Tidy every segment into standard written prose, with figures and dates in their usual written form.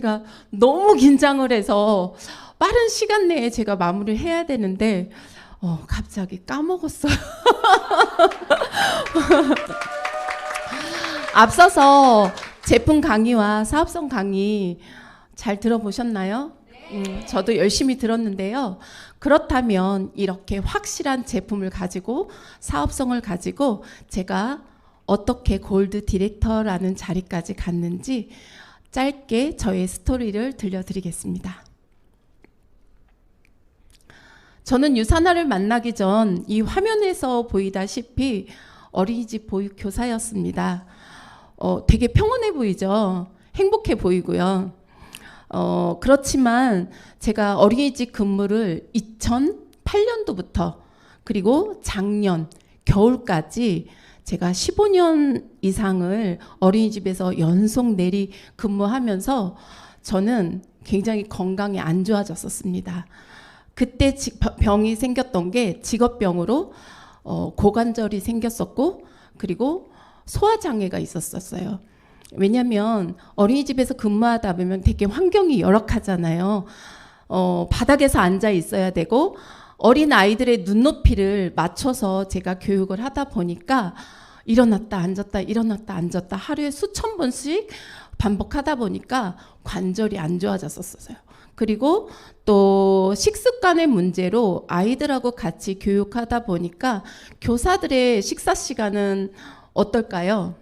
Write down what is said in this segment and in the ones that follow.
제가 너무 긴장을 해서 빠른 시간 내에 제가 마무리를 해야 되는데 갑자기 까먹었어요. 앞서서 제품 강의와 사업성 강의 잘 들어보셨나요? 저도 열심히 들었는데요. 그렇다면 이렇게 확실한 제품을 가지고 사업성을 가지고 제가 어떻게 골드 디렉터라는 자리까지 갔는지 짧게 저의 스토리를 들려드리겠습니다. 저는 유사나를 만나기 전 이 화면에서 보이다시피 어린이집 보육교사였습니다. 되게 평온해 보이죠? 행복해 보이고요. 그렇지만 제가 어린이집 근무를 2008년도부터 그리고 작년 겨울까지 제가 15년 이상을 어린이집에서 연속 내리 근무하면서 저는 굉장히 건강이 안 좋아졌었습니다. 그때 병이 생겼던 게 직업병으로 고관절이 생겼었고 그리고 소화장애가 있었어요. 왜냐하면 어린이집에서 근무하다 보면 되게 환경이 열악하잖아요. 바닥에서 앉아 있어야 되고 어린 아이들의 눈높이를 맞춰서 제가 교육을 하다 보니까 일어났다 앉았다 일어났다 앉았다 하루에 수천 번씩 반복하다 보니까 관절이 안 좋아졌었어요. 그리고 또 식습관의 문제로 아이들하고 같이 교육하다 보니까 교사들의 식사 시간은 어떨까요?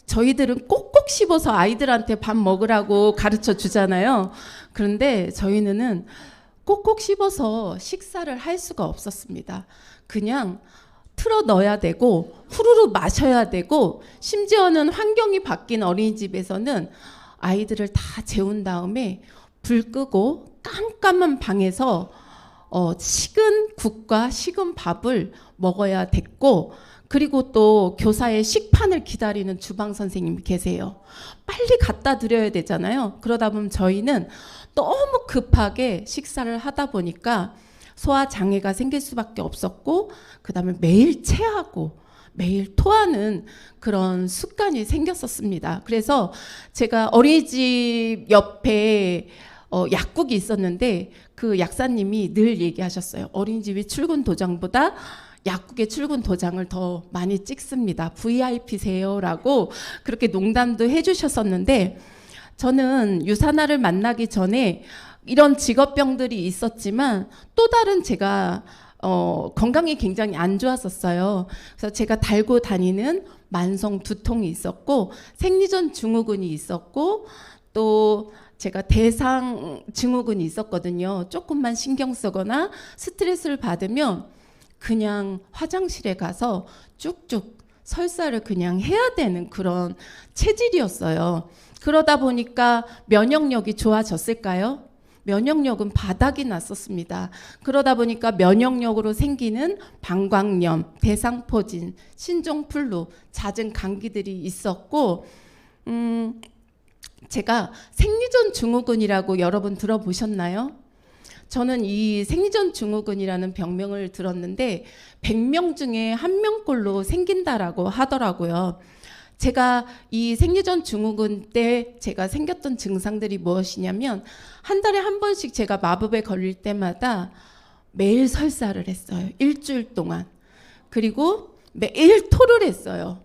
저희들은 꼭꼭 씹어서 아이들한테 밥 먹으라고 가르쳐 주잖아요. 그런데 저희는 꼭꼭 씹어서 식사를 할 수가 없었습니다. 그냥 틀어 넣어야 되고 후루룩 마셔야 되고 심지어는 환경이 바뀐 어린이집에서는 아이들을 다 재운 다음에 불 끄고 깜깜한 방에서 식은 국과 식은 밥을 먹어야 됐고 그리고 또 교사의 식판을 기다리는 주방 선생님이 계세요. 빨리 갖다 드려야 되잖아요. 그러다 보면 저희는 너무 급하게 식사를 하다 보니까 소화 장애가 생길 수밖에 없었고 그다음에 매일 체하고 매일 토하는 그런 습관이 생겼었습니다. 그래서 제가 어린이집 옆에 약국이 있었는데 그 약사님이 늘 얘기하셨어요. 어린이집이 출근 도장보다 약국의 출근 도장을 더 많이 찍습니다. VIP세요라고 그렇게 농담도 해주셨었는데 저는 유사나를 만나기 전에 이런 직업병들이 있었지만 또 다른 제가 건강이 굉장히 안 좋았었어요. 그래서 제가 달고 다니는 만성 두통이 있었고 생리전 증후군이 있었고 또 제가 대상 증후군이 있었거든요. 조금만 신경 쓰거나 스트레스를 받으면 그냥 화장실에 가서 쭉쭉 설사를 그냥 해야 되는 그런 체질이었어요. 그러다 보니까 면역력이 좋아졌을까요? 면역력은 바닥이 났었습니다. 그러다 보니까 면역력으로 생기는 방광염, 대상포진, 신종플루, 잦은 감기들이 있었고 제가 생리전 증후군이라고 여러분 들어보셨나요? 저는 이 생리전 증후군이라는 병명을 들었는데 100명 중에 1명꼴로 생긴다라고 하더라고요. 제가 이 생리전 증후군 때 제가 생겼던 증상들이 무엇이냐면 한 달에 한 번씩 제가 마법에 걸릴 때마다 매일 설사를 했어요. 일주일 동안. 그리고 매일 토를 했어요.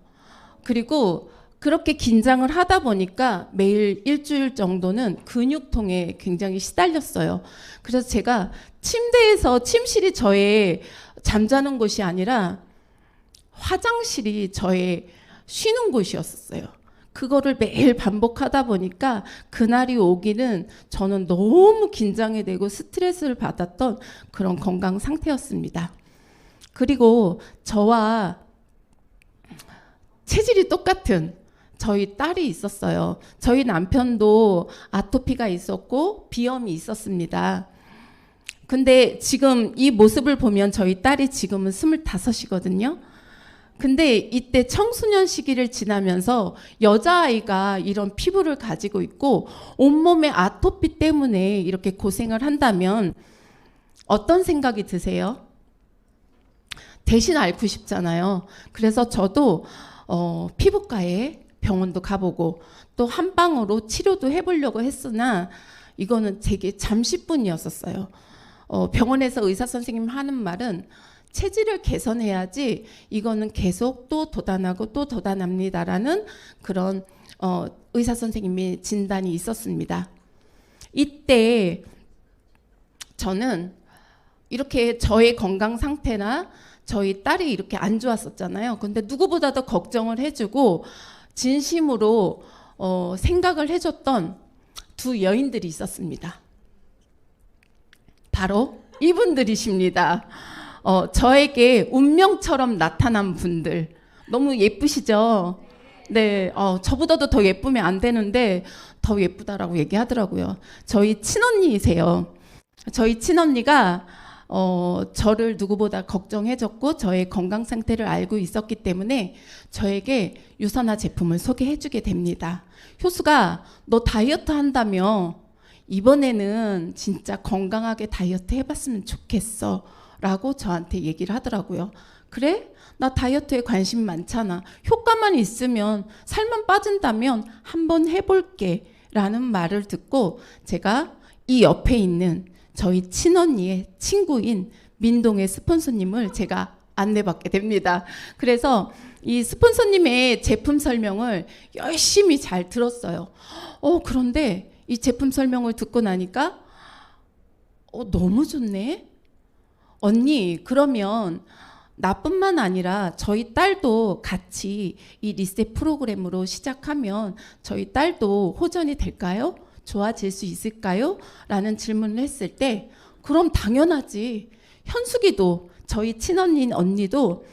그리고 그렇게 긴장을 하다 보니까 매일 일주일 정도는 근육통에 굉장히 시달렸어요. 그래서 제가 침대에서 침실이 저의 잠자는 곳이 아니라 화장실이 저의 쉬는 곳이었어요. 그거를 매일 반복하다 보니까 그날이 오기는 저는 너무 긴장이 되고 스트레스를 받았던 그런 건강 상태였습니다. 그리고 저와 체질이 똑같은 저희 딸이 있었어요. 저희 남편도 아토피가 있었고 비염이 있었습니다. 근데 지금 이 모습을 보면 저희 딸이 지금은 25이거든요. 근데 이때 청소년 시기를 지나면서 여자아이가 이런 피부를 가지고 있고 온몸에 아토피 때문에 이렇게 고생을 한다면 어떤 생각이 드세요? 대신 앓고 싶잖아요. 그래서 저도 피부과에 병원도 가보고 또 한방으로 치료도 해보려고 했으나 이거는 되게 잠시뿐이었었어요. 병원에서 의사 선생님 하는 말은 체질을 개선해야지 이거는 계속 또 도단하고 또 도단합니다라는 그런 의사 선생님의 진단이 있었습니다. 이때 저는 이렇게 저의 건강 상태나 저희 딸이 이렇게 안 좋았었잖아요. 근데 누구보다도 걱정을 해주고 진심으로 생각을 해줬던 두 여인들이 있었습니다. 바로 이분들이십니다. 저에게 운명처럼 나타난 분들. 너무 예쁘시죠? 네, 저보다도 더 예쁘면 안 되는데 더 예쁘다라고 얘기하더라고요. 저희 친언니이세요. 저희 친언니가 저를 누구보다 걱정해줬고 저의 건강 상태를 알고 있었기 때문에 저에게 유선화 제품을 소개해주게 됩니다. 효수가 너 다이어트 한다며 이번에는 진짜 건강하게 다이어트 해봤으면 좋겠어 라고 저한테 얘기를 하더라고요. 그래? 나 다이어트에 관심 많잖아. 효과만 있으면 살만 빠진다면 한번 해볼게 라는 말을 듣고 제가 이 옆에 있는 저희 친언니의 친구인 민동의 스폰서님을 제가 안내받게 됩니다. 그래서 이 스폰서님의 제품 설명을 열심히 잘 들었어요. 그런데 이 제품 설명을 듣고 나니까 너무 좋네. 언니, 그러면 나뿐만 아니라 저희 딸도 같이 이 리셋 프로그램으로 시작하면 저희 딸도 호전이 될까요? 좋아질 수 있을까요? 라는 질문을 했을 때 그럼 당연하지. 현숙이도 저희 친언니인 언니도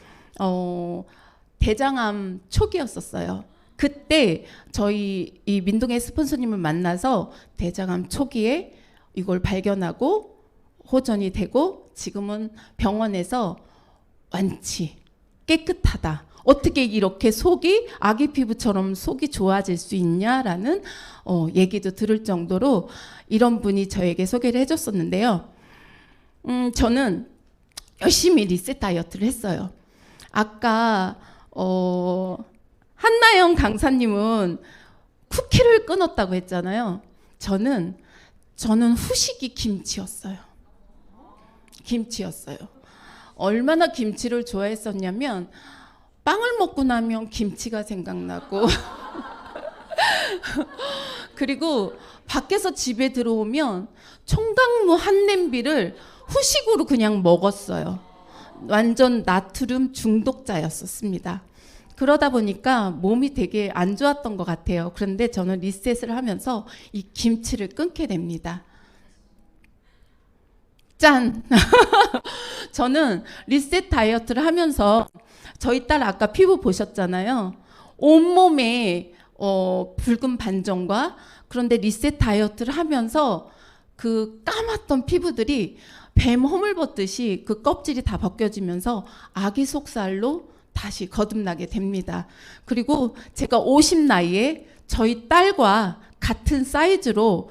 대장암 초기였었어요. 그때 저희 이 민동의 스폰서님을 만나서 대장암 초기에 이걸 발견하고 호전이 되고 지금은 병원에서 완치, 깨끗하다. 어떻게 이렇게 속이 아기 피부처럼 속이 좋아질 수 있냐라는 얘기도 들을 정도로 이런 분이 저에게 소개를 해줬었는데요. 저는 열심히 리셋 다이어트를 했어요. 아까 한나영 강사님은 쿠키를 끊었다고 했잖아요. 저는 후식이 김치였어요. 김치였어요. 얼마나 김치를 좋아했었냐면 빵을 먹고 나면 김치가 생각나고 그리고 밖에서 집에 들어오면 총각무 한 냄비를 후식으로 그냥 먹었어요. 완전 나트륨 중독자였었습니다. 그러다 보니까 몸이 되게 안 좋았던 것 같아요. 그런데 저는 리셋을 하면서 이 김치를 끊게 됩니다. 짠! 저는 리셋 다이어트를 하면서 저희 딸 아까 피부 보셨잖아요. 온몸에 붉은 반점과 그런데 리셋 다이어트를 하면서 그 까맣던 피부들이 뱀 허물 벗듯이 그 껍질이 다 벗겨지면서 아기 속살로 다시 거듭나게 됩니다. 그리고 제가 50 나이에 저희 딸과 같은 사이즈로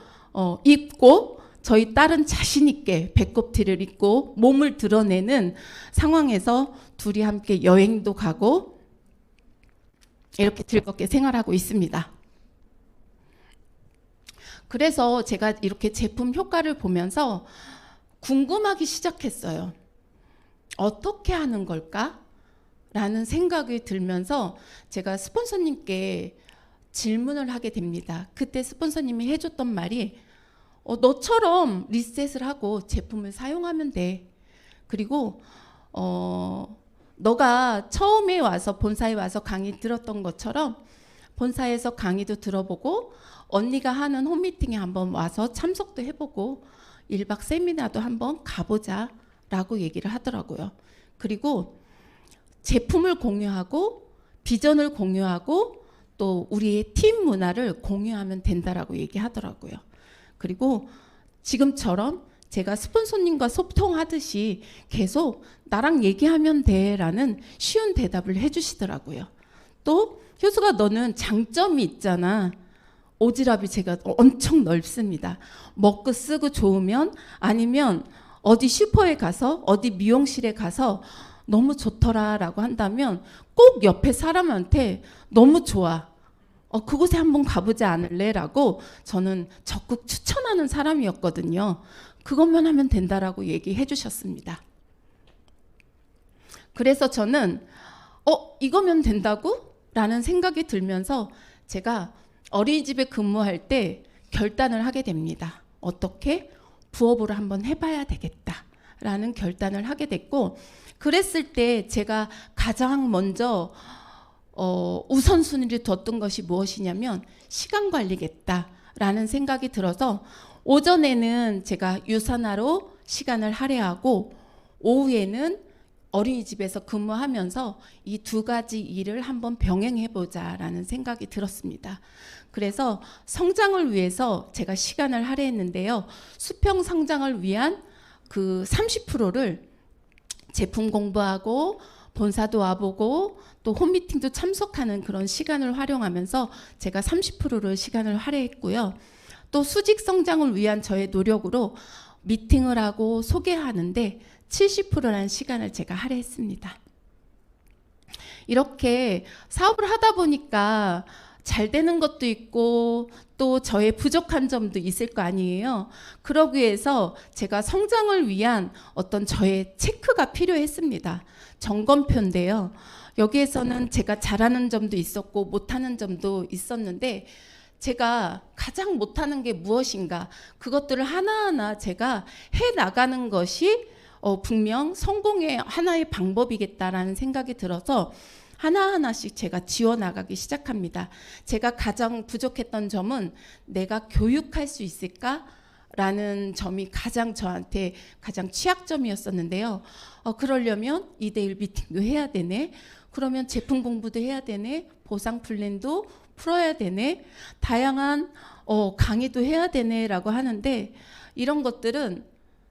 입고 저희 딸은 자신 있게 배꼽티를 입고 몸을 드러내는 상황에서 둘이 함께 여행도 가고 이렇게 즐겁게 생활하고 있습니다. 그래서 제가 이렇게 제품 효과를 보면서 궁금하기 시작했어요. 어떻게 하는 걸까? 라는 생각이 들면서 제가 스폰서님께 질문을 하게 됩니다. 그때 스폰서님이 해줬던 말이 너처럼 리셋을 하고 제품을 사용하면 돼. 그리고 너가 처음에 와서 본사에 와서 강의 들었던 것처럼 본사에서 강의도 들어보고 언니가 하는 홈미팅에 한번 와서 참석도 해보고 1박 세미나도 한번 가보자 라고 얘기를 하더라고요. 그리고 제품을 공유하고 비전을 공유하고 또 우리의 팀 문화를 공유하면 된다라고 얘기하더라고요. 그리고 지금처럼 제가 스폰서님과 소통하듯이 계속 나랑 얘기하면 돼라는 쉬운 대답을 해주시더라고요. 또 효수가 너는 장점이 있잖아. 오지랖이 제가 엄청 넓습니다. 먹고 쓰고 좋으면 아니면 어디 슈퍼에 가서 어디 미용실에 가서 너무 좋더라 라고 한다면 꼭 옆에 사람한테 너무 좋아 그곳에 한번 가보지 않을래라고 저는 적극 추천하는 사람이었거든요. 그것만 하면 된다라고 얘기해 주셨습니다. 그래서 저는 이거면 된다고? 라는 생각이 들면서 제가 어린이집에 근무할 때 결단을 하게 됩니다. 어떻게? 부업으로 한번 해봐야 되겠다라는 결단을 하게 됐고, 그랬을 때 제가 가장 먼저 우선순위를 뒀던 것이 무엇이냐면 시간 관리겠다라는 생각이 들어서 오전에는 제가 유산화로 시간을 할애하고 오후에는 어린이집에서 근무하면서 이 두 가지 일을 한번 병행해보자라는 생각이 들었습니다. 그래서 성장을 위해서 제가 시간을 할애했는데요. 수평 성장을 위한 그 30%를 제품 공부하고 본사도 와보고 또 홈미팅도 참석하는 그런 시간을 활용하면서 제가 30%를 시간을 할애했고요. 또 수직 성장을 위한 저의 노력으로 미팅을 하고 소개하는데 70%라는 시간을 제가 할애했습니다. 이렇게 사업을 하다 보니까 잘 되는 것도 있고 또 저의 부족한 점도 있을 거 아니에요. 그러기 위해서 제가 성장을 위한 어떤 저의 체크가 필요했습니다. 점검표인데요. 여기에서는 제가 잘하는 점도 있었고 못하는 점도 있었는데 제가 가장 못하는 게 무엇인가, 그것들을 하나하나 제가 해나가는 것이 분명 성공의 하나의 방법이겠다라는 생각이 들어서 하나하나씩 제가 지워나가기 시작합니다. 제가 가장 부족했던 점은 내가 교육할 수 있을까? 라는 점이 가장 저한테 가장 취약점이었었는데요. 그러려면 2대1 미팅도 해야 되네. 그러면 제품 공부도 해야 되네. 보상 플랜도 풀어야 되네. 다양한 강의도 해야 되네 라고 하는데 이런 것들은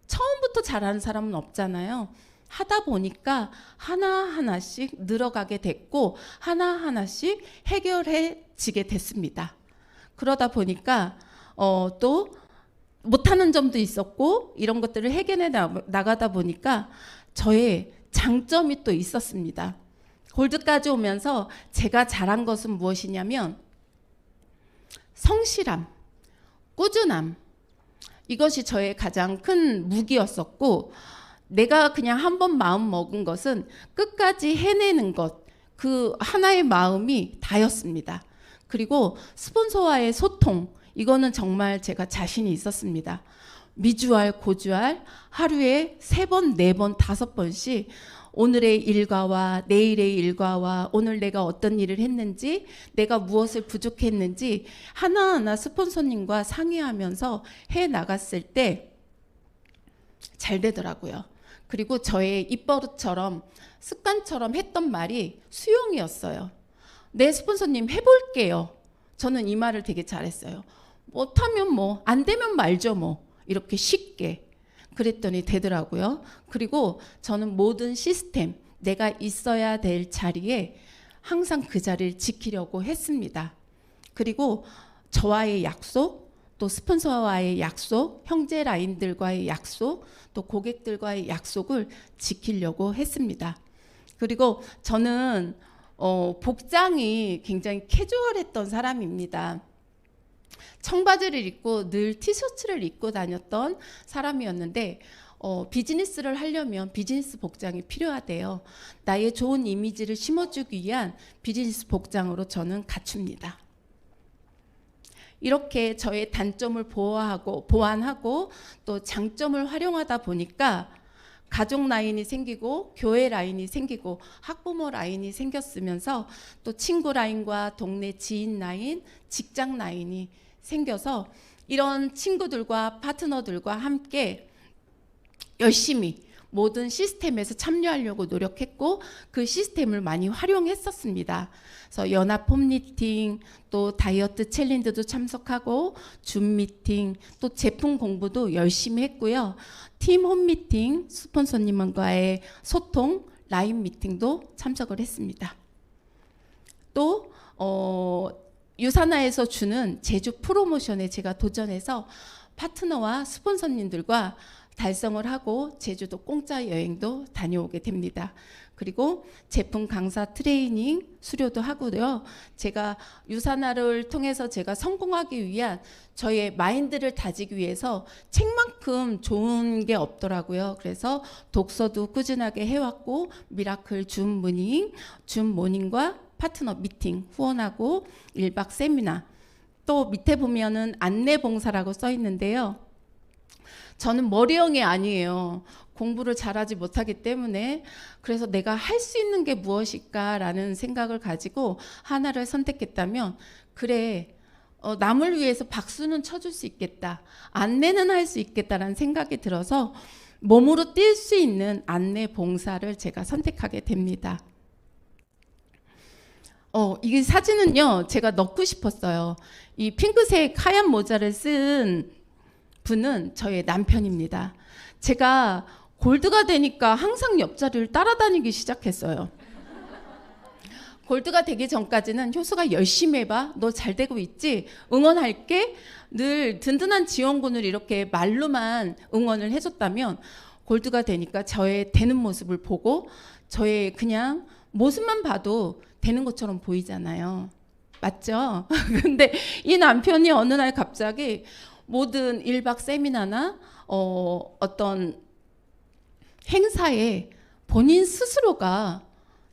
처음부터 잘하는 사람은 없잖아요. 하다 보니까 하나하나씩 늘어가게 됐고 하나하나씩 해결해지게 됐습니다. 그러다 보니까 또 못하는 점도 있었고 이런 것들을 해결해 나가다 보니까 저의 장점이 또 있었습니다. 골드까지 오면서 제가 잘한 것은 무엇이냐면 성실함, 꾸준함, 이것이 저의 가장 큰 무기였었고 내가 그냥 한번 마음 먹은 것은 끝까지 해내는 것, 그 하나의 마음이 다였습니다. 그리고 스폰서와의 소통, 이거는 정말 제가 자신이 있었습니다. 미주알, 고주알 하루에 3번, 4번, 5번씩 오늘의 일과와 내일의 일과와 오늘 내가 어떤 일을 했는지 내가 무엇을 부족했는지 하나하나 스폰서님과 상의하면서 해나갔을 때 잘 되더라고요. 그리고 저의 입버릇처럼 습관처럼 했던 말이 수용이었어요. 네, 스폰서님 해볼게요. 저는 이 말을 되게 잘했어요. 못하면 뭐 안 되면 말죠 뭐, 이렇게 쉽게. 그랬더니 되더라고요. 그리고 저는 모든 시스템, 내가 있어야 될 자리에 항상 그 자리를 지키려고 했습니다. 그리고 저와의 약속, 또 스폰서와의 약속, 형제 라인들과의 약속, 또 고객들과의 약속을 지키려고 했습니다. 그리고 저는 복장이 굉장히 캐주얼했던 사람입니다. 청바지를 입고 늘 티셔츠를 입고 다녔던 사람이었는데 비즈니스를 하려면 비즈니스 복장이 필요하대요. 나의 좋은 이미지를 심어주기 위한 비즈니스 복장으로 저는 갖춥니다. 이렇게 저의 단점을 보완하고 또 장점을 활용하다 보니까 가족 라인이 생기고 교회 라인이 생기고 학부모 라인이 생겼으면서 또 친구 라인과 동네 지인 라인, 직장 라인이 생겨서 이런 친구들과 파트너들과 함께 열심히 모든 시스템에서 참여하려고 노력했고 그 시스템을 많이 활용했었습니다. 그래서 연합 홈미팅, 또 다이어트 챌린지도 참석하고 줌 미팅, 또 제품 공부도 열심히 했고요. 팀 홈미팅, 스폰서님과의 소통, 라인 미팅도 참석을 했습니다. 또 유산화에서 주는 제주 프로모션에 제가 도전해서 파트너와 스폰서님들과 달성을 하고 제주도 공짜 여행도 다녀오게 됩니다. 그리고 제품 강사 트레이닝 수료도 하고요. 제가 유산화를 통해서 제가 성공하기 위한 저의 마인드를 다지기 위해서 책만큼 좋은 게 없더라고요. 그래서 독서도 꾸준하게 해왔고 미라클 줌 모닝과 파트너 미팅 후원하고 1박 세미나, 또 밑에 보면은 안내 봉사라고 써 있는데요. 저는 머리형이 아니에요. 공부를 잘하지 못하기 때문에. 그래서 내가 할 수 있는 게 무엇일까라는 생각을 가지고 하나를 선택했다면, 그래, 남을 위해서 박수는 쳐줄 수 있겠다, 안내는 할 수 있겠다라는 생각이 들어서 몸으로 뛸 수 있는 안내 봉사를 제가 선택하게 됩니다. 이 사진은요, 제가 넣고 싶었어요. 이 핑크색 하얀 모자를 쓴 분은 저의 남편입니다. 제가 골드가 되니까 항상 옆자리를 따라다니기 시작했어요. 골드가 되기 전까지는 효수가 열심히 해봐, 너 잘 되고 있지, 응원할게, 늘 든든한 지원군을 이렇게 말로만 응원을 해줬다면, 골드가 되니까 저의 되는 모습을 보고 저의 그냥 모습만 봐도 되는 것처럼 보이잖아요. 맞죠? 근데 이 남편이 어느 날 갑자기 모든 1박 세미나나 어떤 행사에 본인 스스로가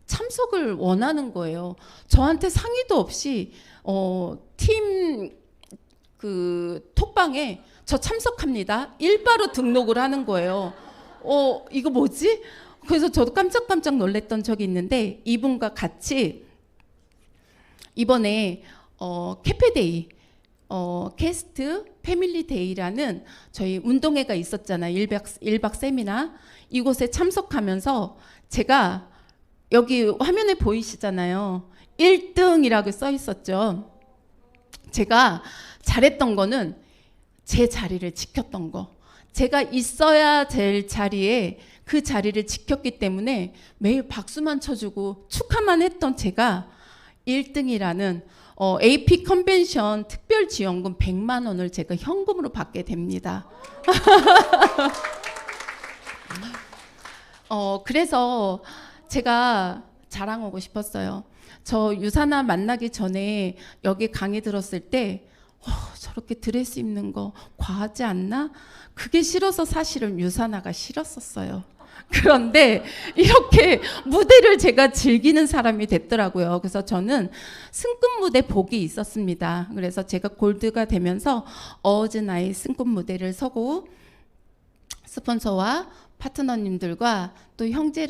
참석을 원하는 거예요. 저한테 상의도 없이 팀 그 톡방에 저 참석합니다, 일바로 등록을 하는 거예요. 이거 뭐지? 그래서 저도 깜짝깜짝 놀랐던 적이 있는데, 이분과 같이 이번에 캐페데이, 캐스트 패밀리데이라는 저희 운동회가 있었잖아요. 1박 세미나. 이곳에 참석하면서 제가 여기 화면에 보이시잖아요. 1등이라고 써 있었죠. 제가 잘했던 거는 제 자리를 지켰던 거. 제가 있어야 될 자리에 그 자리를 지켰기 때문에 매일 박수만 쳐주고 축하만 했던 제가 1등이라는 AP 컨벤션 특별 지원금 100만 원을 제가 현금으로 받게 됩니다. 그래서 제가 자랑하고 싶었어요. 저 유산화 만나기 전에 여기 강의 들었을 때 저렇게 드레스 입는 거 과하지 않나? 그게 싫어서 사실은 유산화가 싫었었어요. 그런데 이렇게 무대를 제가 즐기는 사람이 됐더라고요. 그래서 저는 승급 무대 복이 있었습니다. 그래서 제가 골드가 되면서 어즈나잇 승급 무대를 서고 스폰서와 파트너님들과 또 형제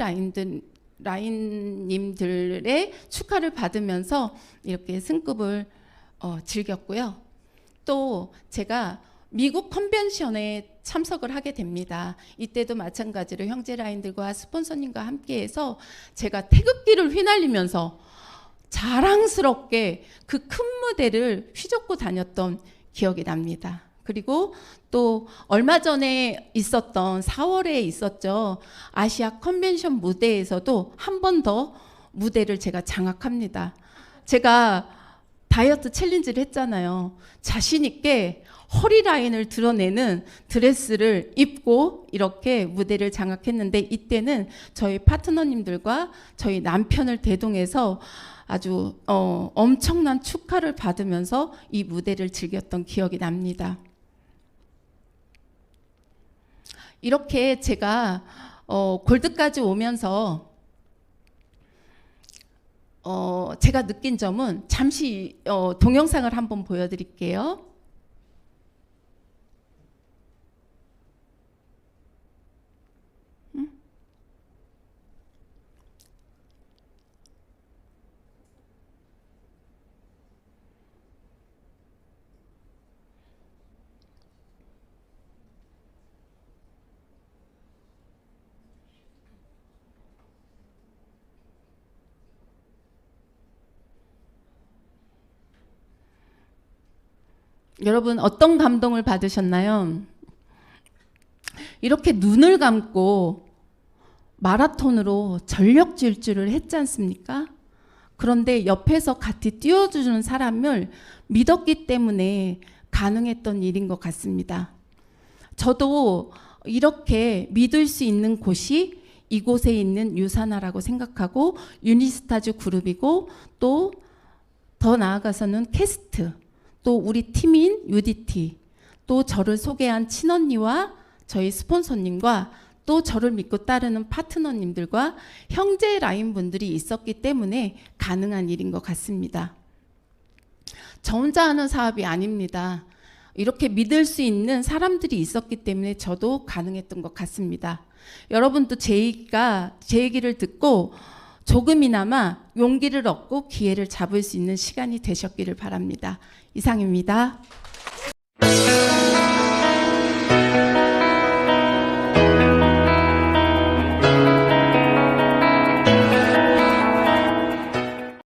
라인님들의 축하를 받으면서 이렇게 승급을 즐겼고요. 또 제가 미국 컨벤션에 참석을 하게 됩니다. 이때도 마찬가지로 형제 라인들과 스폰서님과 함께해서 제가 태극기를 휘날리면서 자랑스럽게 그 큰 무대를 휘젓고 다녔던 기억이 납니다. 그리고 또 얼마 전에 있었던 4월에 있었죠. 아시아 컨벤션 무대에서도 한 번 더 무대를 제가 장악합니다. 제가 다이어트 챌린지를 했잖아요. 자신 있게 허리 라인을 드러내는 드레스를 입고 이렇게 무대를 장악했는데, 이때는 저희 파트너님들과 저희 남편을 대동해서 아주 엄청난 축하를 받으면서 이 무대를 즐겼던 기억이 납니다. 이렇게 제가 골드까지 오면서 제가 느낀 점은, 잠시 동영상을 한번 보여드릴게요. 여러분 어떤 감동을 받으셨나요? 이렇게 눈을 감고 마라톤으로 전력 질주를 했지 않습니까? 그런데 옆에서 같이 뛰어주는 사람을 믿었기 때문에 가능했던 일인 것 같습니다. 저도 이렇게 믿을 수 있는 곳이 이곳에 있는 유산화라고 생각하고 유니스타즈 그룹이고 또 더 나아가서는 캐스트 또 우리 팀인 UDT 또 저를 소개한 친언니와 저희 스폰서님과 또 저를 믿고 따르는 파트너님들과 형제 라인 분들이 있었기 때문에 가능한 일인 것 같습니다. 저 혼자 하는 사업이 아닙니다. 이렇게 믿을 수 있는 사람들이 있었기 때문에 저도 가능했던 것 같습니다. 여러분도 제 얘기를 듣고 조금이나마 용기를 얻고 기회를 잡을 수 있는 시간이 되셨기를 바랍니다. 이상입니다.